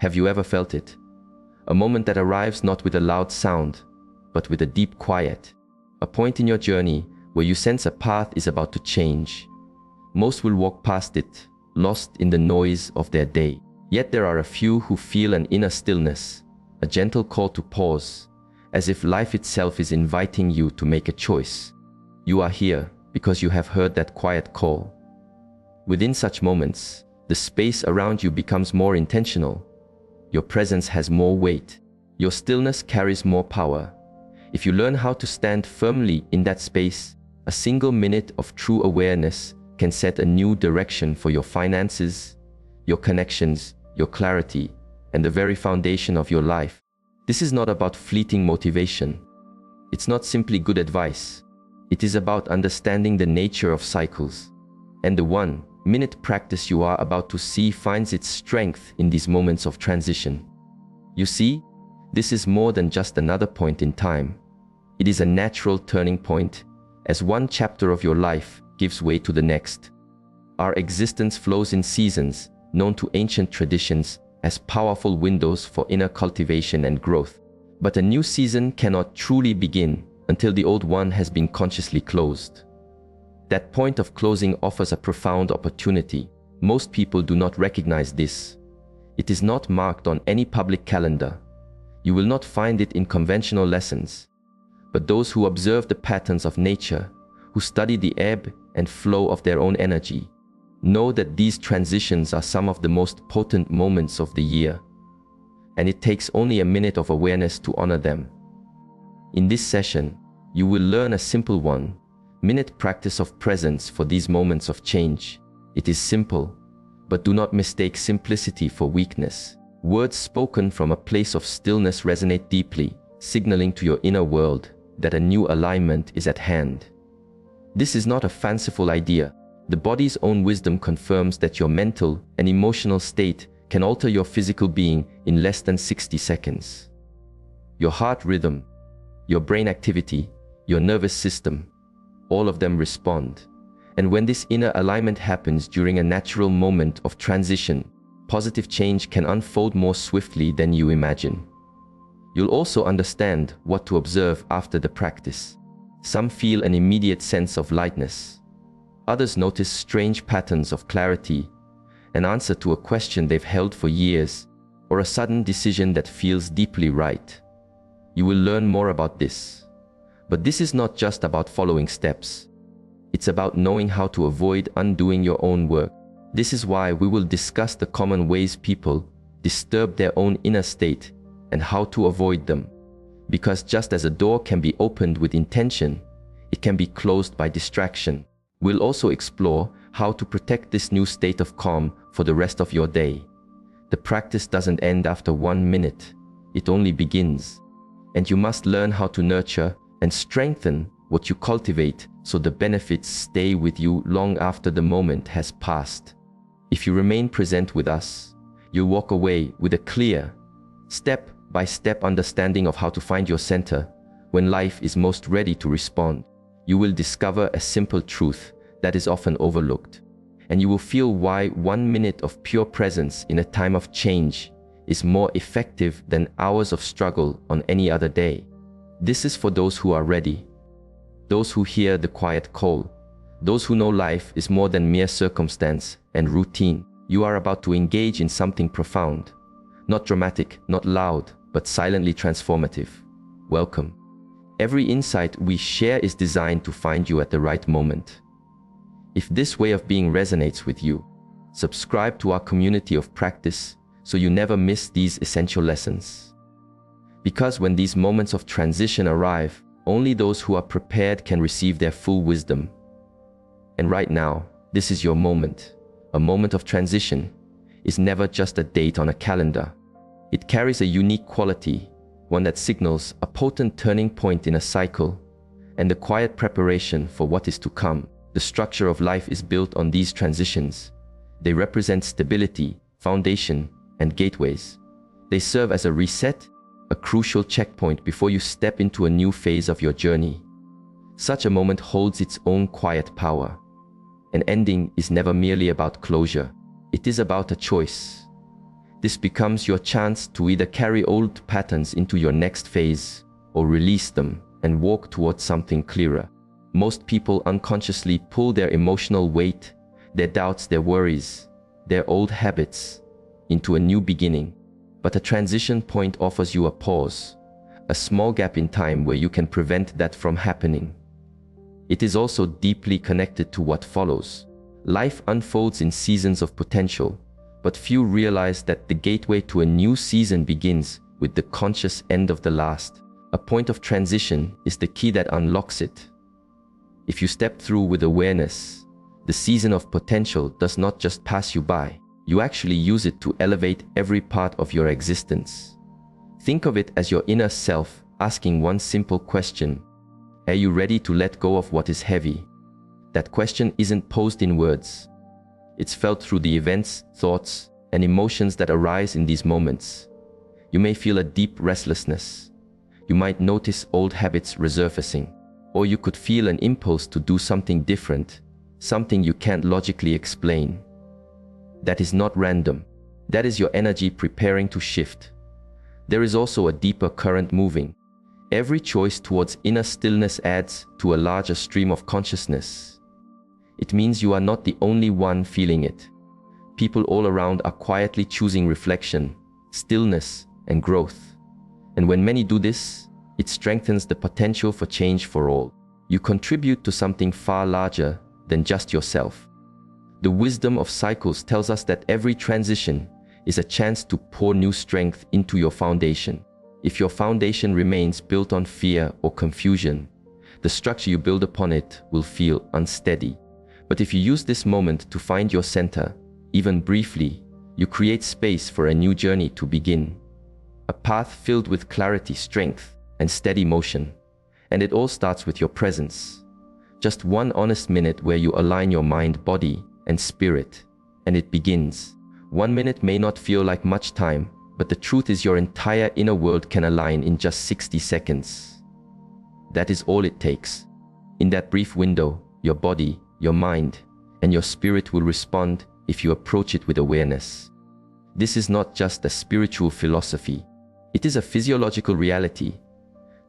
Have you ever felt it? A moment that arrives not with a loud sound, but with a deep quiet. A point in your journey where you sense a path is about to change. Most will walk past it, lost in the noise of their day. Yet there are a few who feel an inner stillness, a gentle call to pause, as if life itself is inviting you to make a choice. You are here because you have heard that quiet call. Within such moments, the space around you becomes more intentional. Your presence has more weight. Your stillness carries more power. If you learn how to stand firmly in that space, a single minute of true awareness can set a new direction for your finances, your connections, your clarity, and the very foundation of your life. This is not about fleeting motivation. It's not simply good advice. It is about understanding the nature of cycles. And the 1-minute practice you are about to see finds its strength in these moments of transition. You see, this is more than just another point in time. It is a natural turning point, as one chapter of your life gives way to the next. Our existence flows in seasons, known to ancient traditions as powerful windows for inner cultivation and growth. But a new season cannot truly begin until the old one has been consciously closed. That point of closing offers a profound opportunity. Most people do not recognize this. It is not marked on any public calendar. You will not find it in conventional lessons. But those who observe the patterns of nature, who study the ebb and flow of their own energy, know that these transitions are some of the most potent moments of the year. And it takes only a minute of awareness to honor them. In this session, you will learn a simple 1-minute practice of presence for these moments of change. It is simple, but do not mistake simplicity for weakness. Words spoken from a place of stillness resonate deeply, signaling to your inner world that a new alignment is at hand. This is not a fanciful idea. The body's own wisdom confirms that your mental and emotional state can alter your physical being in less than 60 seconds. Your heart rhythm, your brain activity, your nervous system, all of them respond. And when this inner alignment happens during a natural moment of transition, positive change can unfold more swiftly than you imagine. You'll also understand what to observe after the practice. Some feel an immediate sense of lightness. Others notice strange patterns of clarity, an answer to a question they've held for years, or a sudden decision that feels deeply right. You will learn more about this. But this is not just about following steps. It's about knowing how to avoid undoing your own work. This is why we will discuss the common ways people disturb their own inner state and how to avoid them. Because just as a door can be opened with intention, it can be closed by distraction. We'll also explore how to protect this new state of calm for the rest of your day. The practice doesn't end after 1 minute. It only begins. And you must learn how to nurture and strengthen what you cultivate so the benefits stay with you long after the moment has passed. If you remain present with us, you'll walk away with a clear, step-by-step understanding of how to find your center when life is most ready to respond. You will discover a simple truth that is often overlooked, and you will feel why 1 minute of pure presence in a time of change is more effective than hours of struggle on any other day. This is for those who are ready, those who hear the quiet call, those who know life is more than mere circumstance and routine. You are about to engage in something profound, not dramatic, not loud, but silently transformative. Welcome. Every insight we share is designed to find you at the right moment. If this way of being resonates with you, subscribe to our community of practice so you never miss these essential lessons. Because when these moments of transition arrive, only those who are prepared can receive their full wisdom. And right now, this is your moment. A moment of transition is never just a date on a calendar. It carries a unique quality, one that signals a potent turning point in a cycle and the quiet preparation for what is to come. The structure of life is built on these transitions. They represent stability, foundation, and gateways. They serve as a reset, a crucial checkpoint before you step into a new phase of your journey. Such a moment holds its own quiet power. An ending is never merely about closure. It is about a choice. This becomes your chance to either carry old patterns into your next phase or release them and walk towards something clearer. Most people unconsciously pull their emotional weight, their doubts, their worries, their old habits into a new beginning. But a transition point offers you a pause, a small gap in time where you can prevent that from happening. It is also deeply connected to what follows. Life unfolds in seasons of potential, but few realize that the gateway to a new season begins with the conscious end of the last. A point of transition is the key that unlocks it. If you step through with awareness, the season of potential does not just pass you by. You actually use it to elevate every part of your existence. Think of it as your inner self asking one simple question: are you ready to let go of what is heavy? That question isn't posed in words. It's felt through the events, thoughts, and emotions that arise in these moments. You may feel a deep restlessness. You might notice old habits resurfacing, or you could feel an impulse to do something different, something you can't logically explain. That is not random. That is your energy preparing to shift. There is also a deeper current moving. Every choice towards inner stillness adds to a larger stream of consciousness. It means you are not the only one feeling it. People all around are quietly choosing reflection, stillness, and growth. And when many do this, it strengthens the potential for change for all. You contribute to something far larger than just yourself. The wisdom of cycles tells us that every transition is a chance to pour new strength into your foundation. If your foundation remains built on fear or confusion, the structure you build upon it will feel unsteady. But if you use this moment to find your center, even briefly, you create space for a new journey to begin. A path filled with clarity, strength, and steady motion. And it all starts with your presence. Just one honest minute where you align your mind, body, and spirit, and it begins. 1 minute may not feel like much time, but the truth is your entire inner world can align in just 60 seconds. That is all it takes. In that brief window, your body, your mind, and your spirit will respond if you approach it with awareness. This is not just a spiritual philosophy. It is a physiological reality.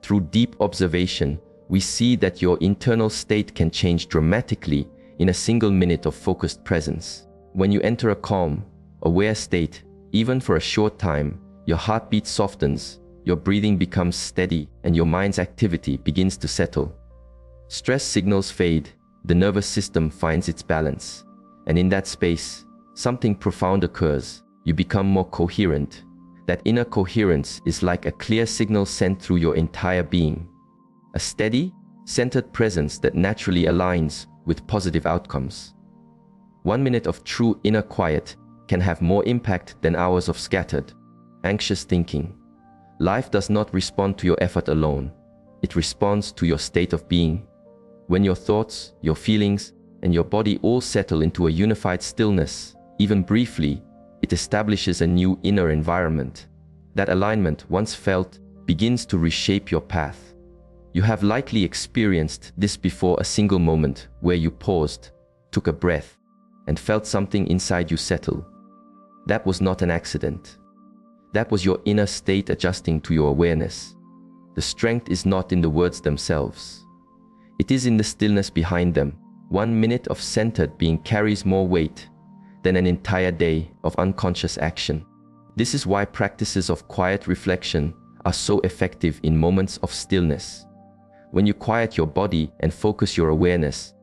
Through deep observation, we see that your internal state can change dramatically in a single minute of focused presence. When you enter a calm, aware state, even for a short time, your heartbeat softens, your breathing becomes steady, and your mind's activity begins to settle. Stress signals fade, the nervous system finds its balance, and in that space, something profound occurs. You become more coherent. That inner coherence is like a clear signal sent through your entire being. A steady, centered presence that naturally aligns with positive outcomes. 1 minute of true inner quiet can have more impact than hours of scattered, anxious thinking. Life does not respond to your effort alone. It responds to your state of being. When your thoughts, your feelings, and your body all settle into a unified stillness, even briefly, it establishes a new inner environment. That alignment, once felt, begins to reshape your path. You have likely experienced this before, a single moment where you paused, took a breath, and felt something inside you settle. That was not an accident. That was your inner state adjusting to your awareness. The strength is not in the words themselves. It is in the stillness behind them. 1 minute of centered being carries more weight than an entire day of unconscious action. This is why practices of quiet reflection are so effective in moments of stillness. When you quiet your body and focus your awareness,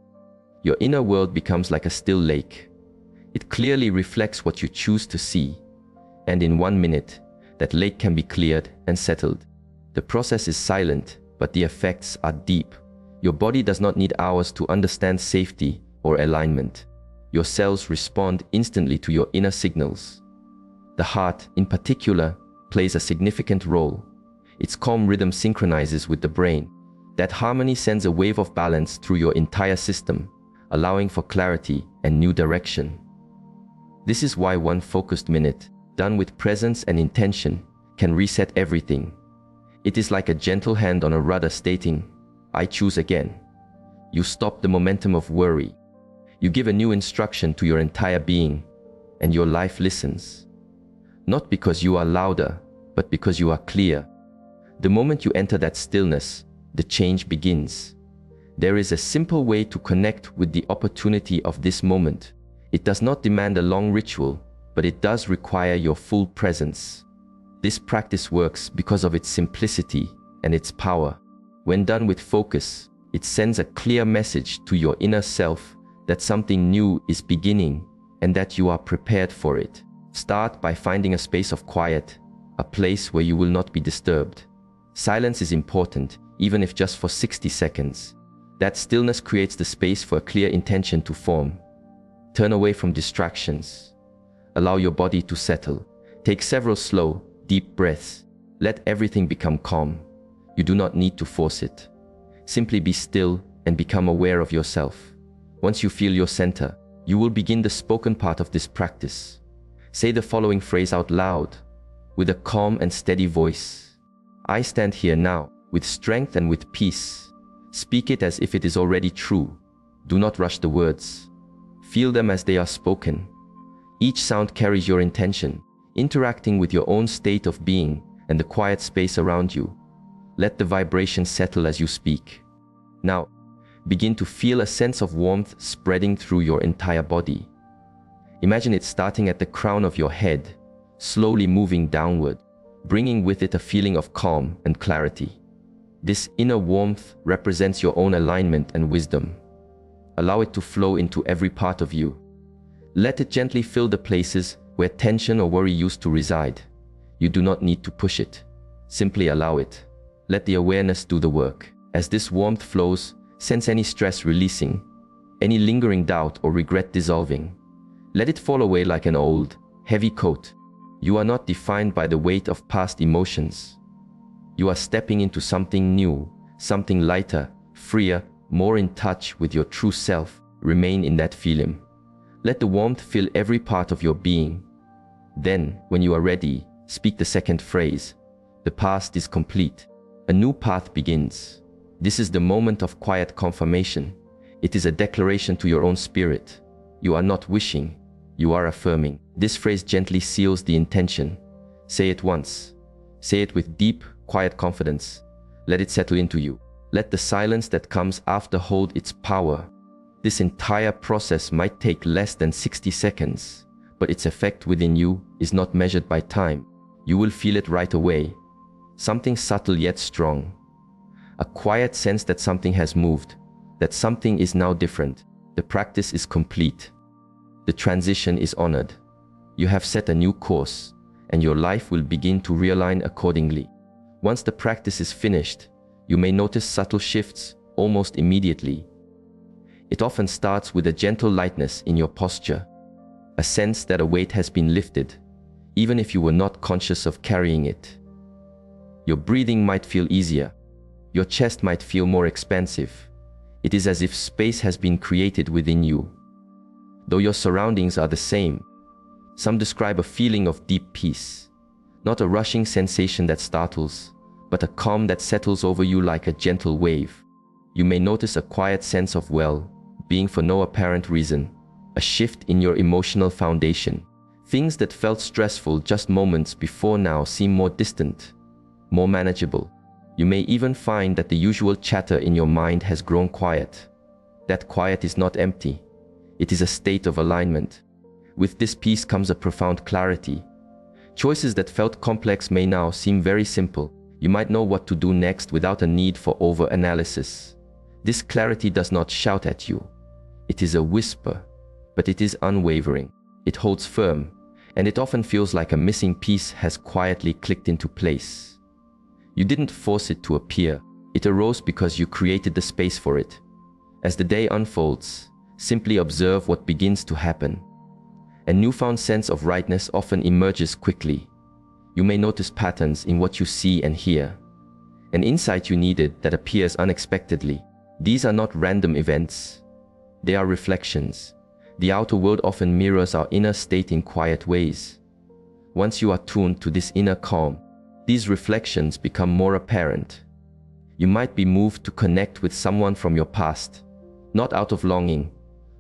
your inner world becomes like a still lake. It clearly reflects what you choose to see, and in 1 minute, that lake can be cleared and settled. The process is silent, but the effects are deep. Your body does not need hours to understand safety or alignment. Your cells respond instantly to your inner signals. The heart, in particular, plays a significant role. Its calm rhythm synchronizes with the brain. That harmony sends a wave of balance through your entire system, allowing for clarity and new direction. This is why one focused minute, done with presence and intention, can reset everything. It is like a gentle hand on a rudder stating, "I choose again." You stop the momentum of worry. You give a new instruction to your entire being, and your life listens. not because you are louder, but because you are clear. The moment you enter that stillness, the change begins. There is a simple way to connect with the opportunity of this moment. It does not demand a long ritual, but it does require your full presence. This practice works because of its simplicity and its power. When done with focus, it sends a clear message to your inner self that something new is beginning and that you are prepared for it. Start by finding a space of quiet, a place where you will not be disturbed. Silence is important, even if just for 60 seconds. That stillness creates the space for a clear intention to form. Turn away from distractions. Allow your body to settle. Take several slow, deep breaths. Let everything become calm. You do not need to force it. Simply be still and become aware of yourself. Once you feel your center, you will begin the spoken part of this practice. Say the following phrase out loud, with a calm and steady voice. I stand here now, with strength and with peace. Speak it as if it is already true. Do not rush the words. Feel them as they are spoken. Each sound carries your intention, interacting with your own state of being and the quiet space around you. Let the vibration settle as you speak. Now, begin to feel a sense of warmth spreading through your entire body. Imagine it starting at the crown of your head, slowly moving downward, bringing with it a feeling of calm and clarity. This inner warmth represents your own alignment and wisdom. Allow it to flow into every part of you. Let it gently fill the places where tension or worry used to reside. You do not need to push it. Simply allow it. Let the awareness do the work. As this warmth flows, sense any stress releasing, any lingering doubt or regret dissolving. Let it fall away like an old, heavy coat. You are not defined by the weight of past emotions. You are stepping into something new, something lighter, freer, more in touch with your true self. Remain in that feeling. Let the warmth fill every part of your being. Then, when you are ready, speak the second phrase. The past is complete. A new path begins. This is the moment of quiet confirmation. It is a declaration to your own spirit. You are not wishing, you are affirming. This phrase gently seals the intention. Say it once. Say it with deep, quiet confidence. Let it settle into you. Let the silence that comes after hold its power. This entire process might take less than 60 seconds, but its effect within you is not measured by time. You will feel it right away. Something subtle yet strong. A quiet sense that something has moved, that something is now different. The practice is complete. The transition is honored. You have set a new course, and your life will begin to realign accordingly. Once the practice is finished, you may notice subtle shifts almost immediately. It often starts with a gentle lightness in your posture, a sense that a weight has been lifted, even if you were not conscious of carrying it. Your breathing might feel easier. Your chest might feel more expansive. It is as if space has been created within you. Though your surroundings are the same, some describe a feeling of deep peace, not a rushing sensation that startles, but a calm that settles over you like a gentle wave. You may notice a quiet sense of well-being for no apparent reason, a shift in your emotional foundation. Things that felt stressful just moments before now seem more distant, more manageable. You may even find that the usual chatter in your mind has grown quiet. That quiet is not empty. It is a state of alignment. With this peace comes a profound clarity. Choices that felt complex may now seem very simple. You might know what to do next without a need for over-analysis. This clarity does not shout at you. It is a whisper, but it is unwavering. It holds firm, and it often feels like a missing piece has quietly clicked into place. You didn't force it to appear. It arose because you created the space for it. As the day unfolds, simply observe what begins to happen. A newfound sense of rightness often emerges quickly. You may notice patterns in what you see and hear. An insight you needed that appears unexpectedly. These are not random events. They are reflections. The outer world often mirrors our inner state in quiet ways. Once you are tuned to this inner calm, these reflections become more apparent. You might be moved to connect with someone from your past, not out of longing,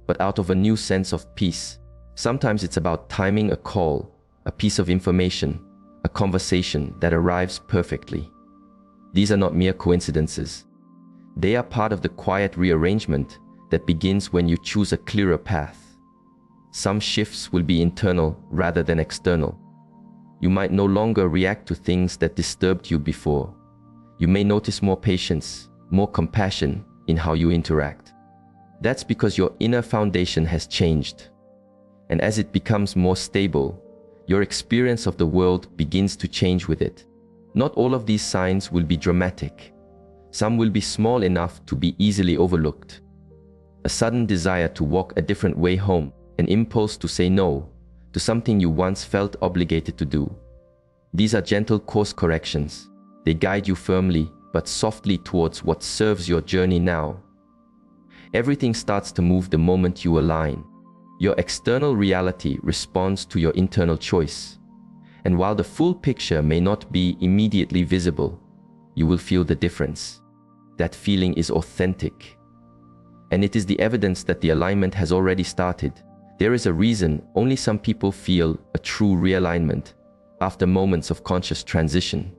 but out of a new sense of peace. Sometimes it's about timing a call, a piece of information, a conversation that arrives perfectly. These are not mere coincidences. They are part of the quiet rearrangement that begins when you choose a clearer path. Some shifts will be internal rather than external. You might no longer react to things that disturbed you before. You may notice more patience, more compassion in how you interact. That's because your inner foundation has changed. And as it becomes more stable, your experience of the world begins to change with it. Not all of these signs will be dramatic. Some will be small enough to be easily overlooked. A sudden desire to walk a different way home, an impulse to say no to something you once felt obligated to do. These are gentle course corrections. They guide you firmly but softly towards what serves your journey now. Everything starts to move the moment you align. Your external reality responds to your internal choice. And while the full picture may not be immediately visible, you will feel the difference. That feeling is authentic. And it is the evidence that the alignment has already started. There is a reason only some people feel a true realignment after moments of conscious transition.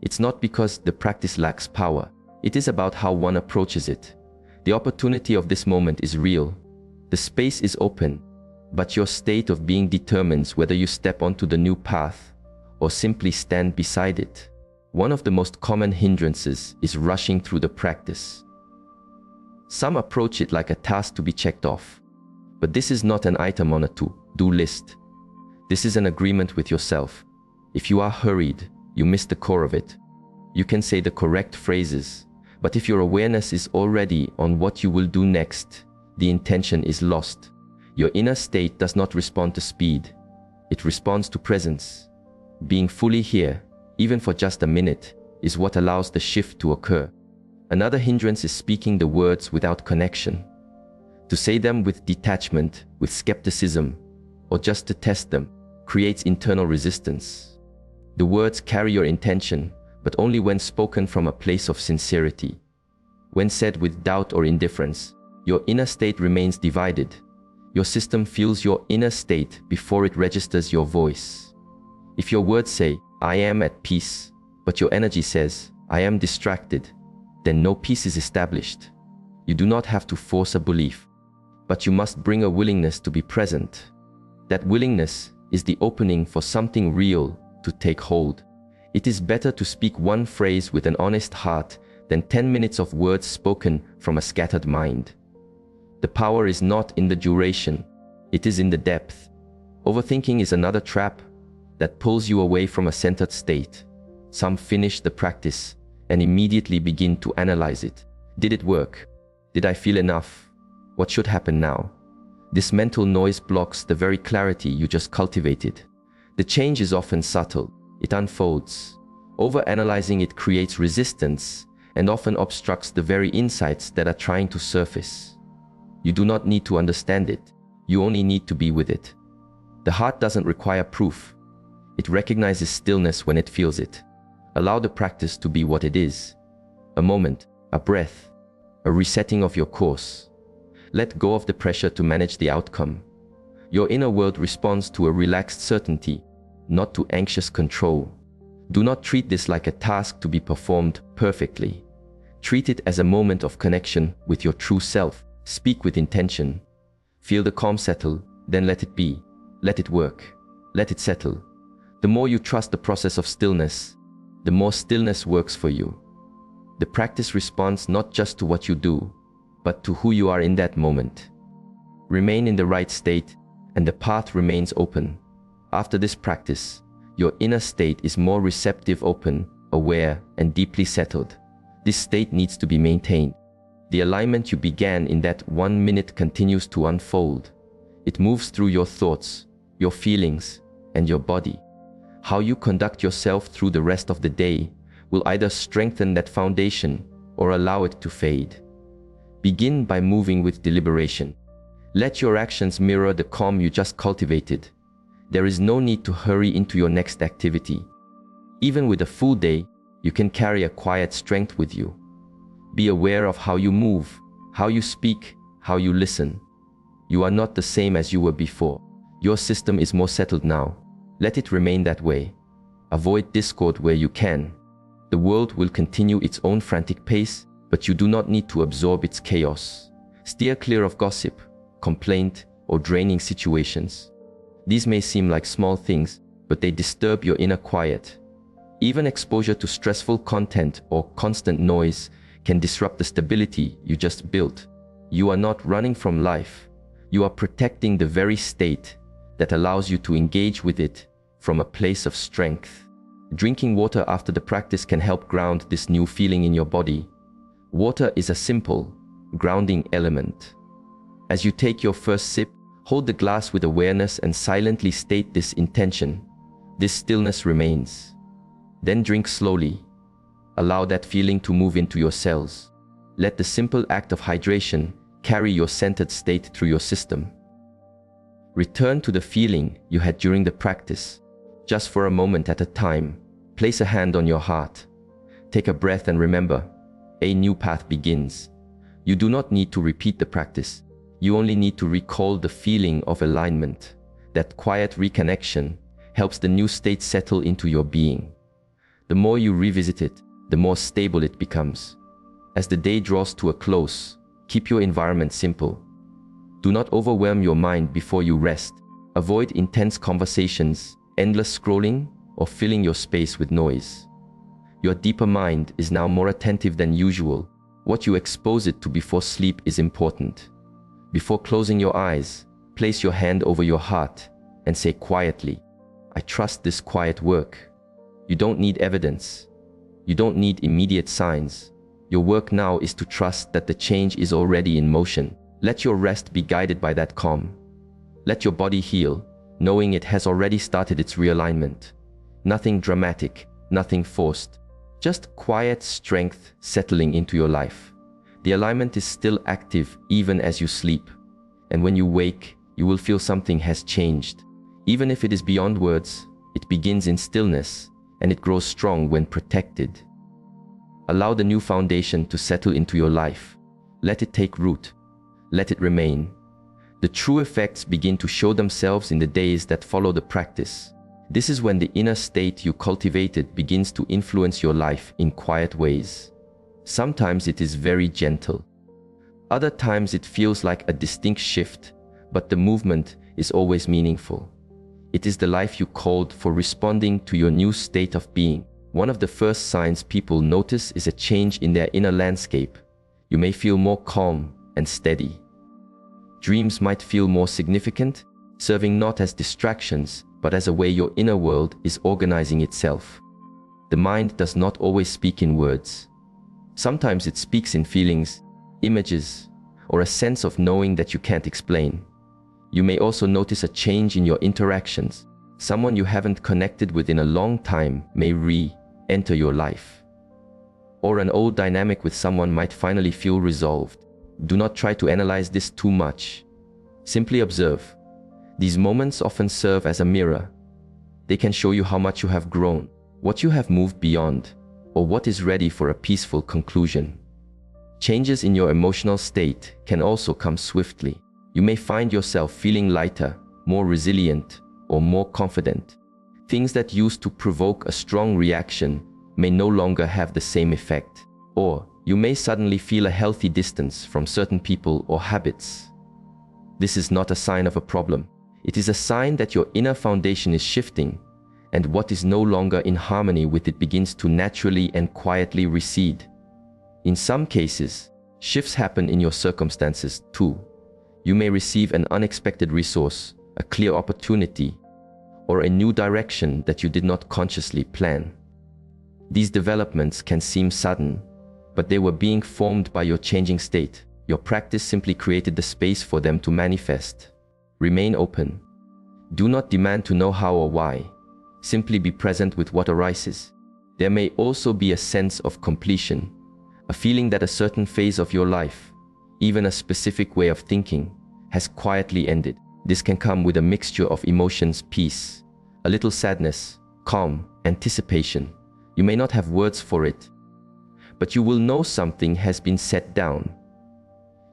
It's not because the practice lacks power. It is about how one approaches it. The opportunity of this moment is real. The space is open, but your state of being determines whether you step onto the new path or simply stand beside it. One of the most common hindrances is rushing through the practice. Some approach it like a task to be checked off. But this is not an item on a to-do list. This is an agreement with yourself. If you are hurried, you miss the core of it. You can say the correct phrases, but if your awareness is already on what you will do next, the intention is lost. Your inner state does not respond to speed. It responds to presence. Being fully here, even for just a minute, is what allows the shift to occur. Another hindrance is speaking the words without connection. To say them with detachment, with skepticism, or just to test them, creates internal resistance. The words carry your intention, but only when spoken from a place of sincerity. When said with doubt or indifference, your inner state remains divided. Your system feels your inner state before it registers your voice. If your words say, "I am at peace," but your energy says, "I am distracted," then no peace is established. You do not have to force a belief, but you must bring a willingness to be present. That willingness is the opening for something real to take hold. It is better to speak one phrase with an honest heart than 10 minutes of words spoken from a scattered mind. The power is not in the duration, it is in the depth. Overthinking is another trap that pulls you away from a centered state. Some finish the practice and immediately begin to analyze it. Did it work? Did I feel enough? What should happen now? This mental noise blocks the very clarity you just cultivated. The change is often subtle. It unfolds. Overanalyzing it creates resistance and often obstructs the very insights that are trying to surface. You do not need to understand it. You only need to be with it. The heart doesn't require proof. It recognizes stillness when it feels it. Allow the practice to be what it is. A moment, a breath, a resetting of your course. Let go of the pressure to manage the outcome. Your inner world responds to a relaxed certainty, not to anxious control. Do not treat this like a task to be performed perfectly. Treat it as a moment of connection with your true self. Speak with intention. Feel the calm settle, then let it be. Let it work. Let it settle. The more you trust the process of stillness, the more stillness works for you. The practice responds not just to what you do, but to who you are in that moment. Remain in the right state, and the path remains open. After this practice, your inner state is more receptive, open, aware, and deeply settled. This state needs to be maintained. The alignment you began in that 1 minute continues to unfold. It moves through your thoughts, your feelings, and your body. How you conduct yourself through the rest of the day will either strengthen that foundation or allow it to fade. Begin by moving with deliberation. Let your actions mirror the calm you just cultivated. There is no need to hurry into your next activity. Even with a full day, you can carry a quiet strength with you. Be aware of how you move, how you speak, how you listen. You are not the same as you were before. Your system is more settled now. Let it remain that way. Avoid discord where you can. The world will continue its own frantic pace, but you do not need to absorb its chaos. Steer clear of gossip, complaint, or draining situations. These may seem like small things, but they disturb your inner quiet. Even exposure to stressful content or constant noise can disrupt the stability you just built. You are not running from life. You are protecting the very state that allows you to engage with it from a place of strength. Drinking water after the practice can help ground this new feeling in your body. Water is a simple, grounding element. As you take your first sip, hold the glass with awareness and silently state this intention. This stillness remains. Then drink slowly. Allow that feeling to move into your cells. Let the simple act of hydration carry your centered state through your system. Return to the feeling you had during the practice. Just for a moment at a time, place a hand on your heart. Take a breath and remember, a new path begins. You do not need to repeat the practice. You only need to recall the feeling of alignment. That quiet reconnection helps the new state settle into your being. The more you revisit it, the more stable it becomes. As the day draws to a close, keep your environment simple. Do not overwhelm your mind before you rest. Avoid intense conversations, endless scrolling, or filling your space with noise. Your deeper mind is now more attentive than usual. What you expose it to before sleep is important. Before closing your eyes, place your hand over your heart and say quietly, I trust this quiet work. You don't need evidence. You don't need immediate signs. Your work now is to trust that the change is already in motion. Let your rest be guided by that calm. Let your body heal, knowing it has already started its realignment. Nothing dramatic, nothing forced. Just quiet strength settling into your life. The alignment is still active even as you sleep. And when you wake, you will feel something has changed. Even if it is beyond words, it begins in stillness, and it grows strong when protected. Allow the new foundation to settle into your life. Let it take root. Let it remain. The true effects begin to show themselves in the days that follow the practice. This is when the inner state you cultivated begins to influence your life in quiet ways. Sometimes it is very gentle. Other times it feels like a distinct shift, but the movement is always meaningful. It is the life you called for responding to your new state of being. One of the first signs people notice is a change in their inner landscape. You may feel more calm and steady. Dreams might feel more significant, serving not as distractions, but as a way your inner world is organizing itself. The mind does not always speak in words. Sometimes it speaks in feelings, images, or a sense of knowing that you can't explain. You may also notice a change in your interactions. Someone you haven't connected with in a long time may re-enter your life. Or an old dynamic with someone might finally feel resolved. Do not try to analyze this too much. Simply observe. These moments often serve as a mirror. They can show you how much you have grown, what you have moved beyond, or what is ready for a peaceful conclusion. Changes in your emotional state can also come swiftly. You may find yourself feeling lighter, more resilient, or more confident. Things that used to provoke a strong reaction may no longer have the same effect. Or you may suddenly feel a healthy distance from certain people or habits. This is not a sign of a problem. It is a sign that your inner foundation is shifting, and what is no longer in harmony with it begins to naturally and quietly recede. In some cases, shifts happen in your circumstances too. You may receive an unexpected resource, a clear opportunity, or a new direction that you did not consciously plan. These developments can seem sudden, but they were being formed by your changing state. Your practice simply created the space for them to manifest. Remain open. Do not demand to know how or why. Simply be present with what arises. There may also be a sense of completion, a feeling that a certain phase of your life, even a specific way of thinking, has quietly ended. This can come with a mixture of emotions, peace, a little sadness, calm, anticipation. You may not have words for it, but you will know something has been set down.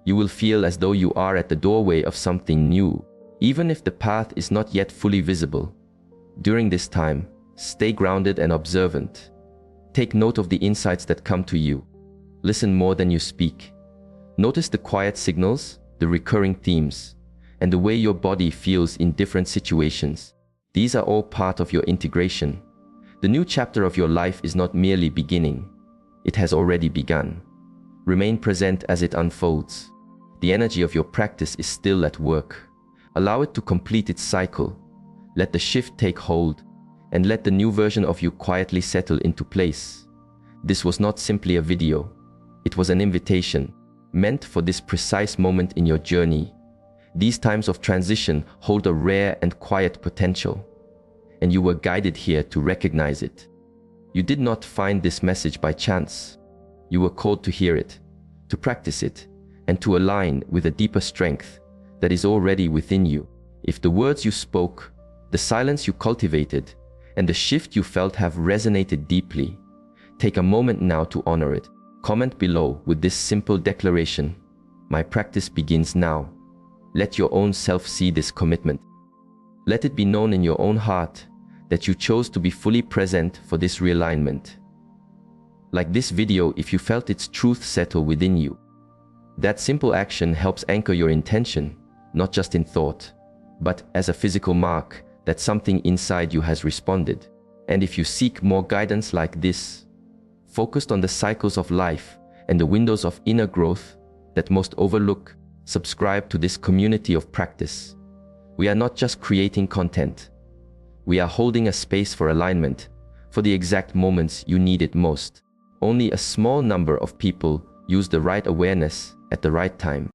You will feel as though you are at the doorway of something new, even if the path is not yet fully visible. During this time, stay grounded and observant. Take note of the insights that come to you. Listen more than you speak. Notice the quiet signals, the recurring themes, and the way your body feels in different situations. These are all part of your integration. The new chapter of your life is not merely beginning. It has already begun. Remain present as it unfolds. The energy of your practice is still at work. Allow it to complete its cycle. Let the shift take hold, and let the new version of you quietly settle into place. This was not simply a video. It was an invitation, meant for this precise moment in your journey. These times of transition hold a rare and quiet potential, and you were guided here to recognize it. You did not find this message by chance. You were called to hear it, to practice it, and to align with a deeper strength that is already within you. If the words you spoke, the silence you cultivated, and the shift you felt have resonated deeply, take a moment now to honor it. Comment below with this simple declaration: my practice begins now. Let your own self see this commitment. Let it be known in your own heart that you chose to be fully present for this realignment. Like this video, if you felt its truth settle within you. That simple action helps anchor your intention, not just in thought, but as a physical mark that something inside you has responded. And if you seek more guidance like this, focused on the cycles of life and the windows of inner growth that most overlook, subscribe to this community of practice. We are not just creating content. We are holding a space for alignment, for the exact moments you need it most. Only a small number of people use the right awareness at the right time.